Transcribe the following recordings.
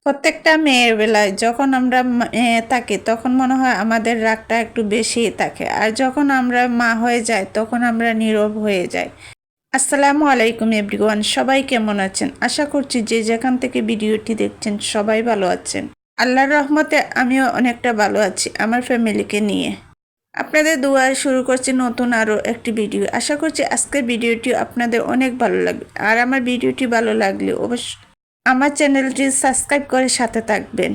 প্রত্যেকটা মেয়ের বেলায় যখন আমরা মেয়ে থাকি তখন মনে হয় আমাদের রাগটা একটু বেশিই থাকে, আর যখন আমরা মা হয়ে যাই তখন আমরা নীরব হয়ে যাই। আসসালামু আলাইকুম এভরিওয়ান, সবাই কেমন আছেন? আশা করছি যে যেখান থেকে ভিডিওটি দেখছেন সবাই ভালো আছেন। আল্লাহর রহমতে আমিও অনেকটা ভালো আছি আমার ফ্যামিলিকে নিয়ে। আপনাদের দোয়ায় শুরু করছি নতুন আরও একটি ভিডিও। আশা করছি আজকের ভিডিওটি আপনাদের অনেক ভালো লাগবে, আর আমার ভিডিওটি ভালো লাগলে অবশ্যই আমার চ্যানেলটি সাবস্ক্রাইব করে সাথে থাকবেন।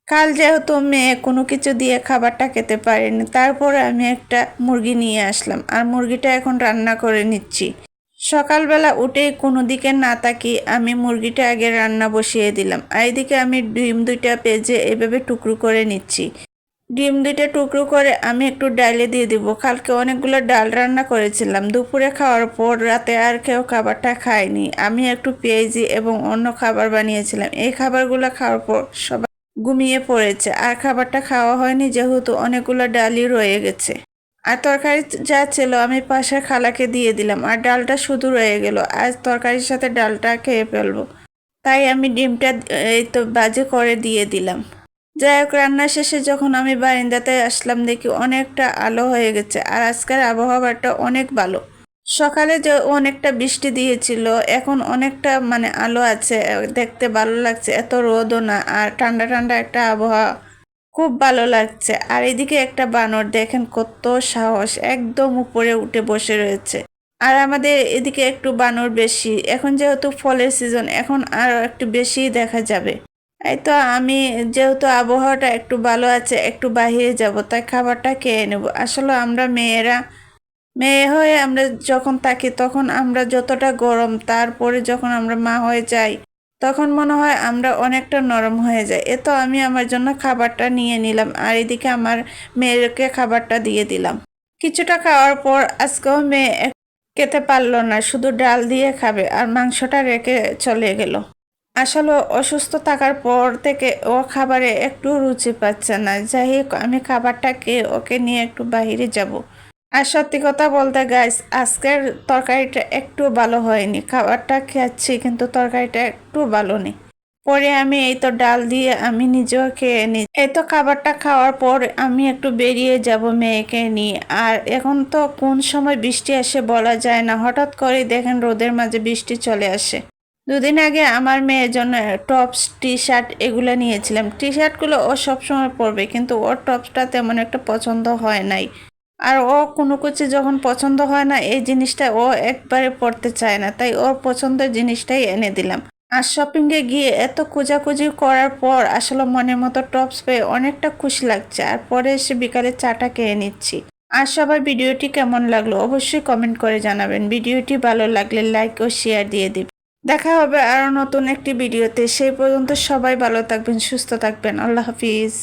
কাল যেহেতু মেয়ে কোনো কিছু দিয়ে খাবারটা খেতে পারেনি, তারপরে আমি একটা মুরগি নিয়ে আসলাম, আর মুরগিটা এখন রান্না করে নিচ্ছি। সকালবেলা উঠেই কোনো দিকে না তাকিয়ে আমি মুরগিটা আগে রান্না বসিয়ে দিলাম, আর এদিকে আমি ডিম দুইটা পেঁজে এভাবে টুকরো করে নিচ্ছি। ডিম দুইটা টুকরো করে আমি একটু ডালে দিয়ে দিব। কালকে অনেকগুলো ডাল রান্না করেছিলাম, দুপুরে খাওয়ার পর রাতে আর কেউ খাবারটা খায়নি। আমি একটু পেঁয়াজি এবং অন্য খাবার বানিয়েছিলাম, এই খাবারগুলো খাওয়ার পর সবাই ঘুমিয়ে পড়েছে, আর খাবারটা খাওয়া হয়নি যেহেতু অনেকগুলো ডালই রয়ে গেছে। আর তরকারি যা ছিল আমি পাশের খালাকে দিয়ে দিলাম, আর ডালটা শুধু রয়ে গেল। আজ তরকারির সাথে ডালটা খেয়ে ফেলবো, তাই আমি ডিমটা এই তো বাজে করে দিয়ে দিলাম। যাই হোক, রান্না শেষে যখন আমি বারান্দাতে আসলাম দেখি অনেকটা আলো হয়ে গেছে, আর আজকের আবহাওয়াটা অনেক ভালো। সকালে যে অনেকটা বৃষ্টি দিয়েছিল, এখন অনেকটা আলো আছে, দেখতে ভালো লাগছে, এত রোদও না, আর ঠান্ডা ঠান্ডা একটা আবহাওয়া, খুব ভালো লাগছে। আর এদিকে একটা বানর দেখেন কত সাহস, একদম উপরে উঠে বসে রয়েছে। আর আমাদের এদিকে একটু বানর বেশি, এখন যেহেতু ফলের সিজন, এখন আরও একটু বেশি দেখা যাবে। এই তো আমি যেহেতু আবহাওয়াটা একটু ভালো আছে, একটু বাহিরে যাব, তাই খাবারটা খেয়ে নেব। আসলে আমরা মেয়েরা মেয়ে হয়ে আমরা যখন থাকি তখন আমরা যতটা গরম, তারপরে যখন আমরা মা হয়ে যাই তখন মনে হয় আমরা অনেকটা নরম হয়ে যাই। এ তো আমি আমার জন্য খাবারটা নিয়ে নিলাম, আর এদিকে আমার মেয়েকে খাবারটা দিয়ে দিলাম। কিছুটা খাওয়ার পর আজকেও মেয়ে খেতে পারলো না, শুধু ডাল দিয়ে খাবে, আর মাংসটা রেখে চলে গেল। আসলে অসুস্থ থাকার পর থেকে ও খাবারে একটু রুচি পাচ্ছে না। যাই হোক, আমি খাবারটা খেয়ে ওকে নিয়ে একটু বাইরে যাব। আর সত্যি কথা বলতে গাইস, আজকের তরকারিটা একটু ভালো হয়নি। খাবারটা খাচ্ছি কিন্তু তরকারিটা একটু ভালো নেই। পরে আমি এই তো ডাল দিয়ে আমি নিজেও খেয়ে নিই। এই তো খাবারটা খাওয়ার পর আমি একটু বেরিয়ে যাব মেয়েকে নিয়ে। আর এখন তো কোন সময় বৃষ্টি আসে বলা যায় না, হঠাৎ করে দেখেন রোদের মাঝে বৃষ্টি চলে আসে। দুদিন আগে আমার মেয়ের জন্য টপস, টি শার্ট এগুলো নিয়েছিলাম। টি শার্টগুলো ও সবসময় পরবে, কিন্তু ওর টপসটা তেমন একটা পছন্দ হয় নাই। আর ও কোনো কিছু যখন পছন্দ হয় না, এই জিনিসটা ও একবারে পরতে চায় না, তাই ওর পছন্দের জিনিসটাই এনে দিলাম। আর শপিংয়ে গিয়ে এত খোঁজাখুঁজি করার পর আসলে মনের মতো টপস পেয়ে অনেকটা খুশি লাগছে। আর পরে এসে বিকালে চাটা খেয়ে নিচ্ছি। আর সবার ভিডিওটি কেমন লাগলো অবশ্যই কমেন্ট করে জানাবেন। ভিডিওটি ভালো লাগলে লাইক ও শেয়ার দিয়ে দিবেন। দেখা হবে আরও নতুন একটি ভিডিওতে। সেই পর্যন্ত সবাই ভালো থাকবেন, সুস্থ থাকবেন। আল্লাহ হাফিজ।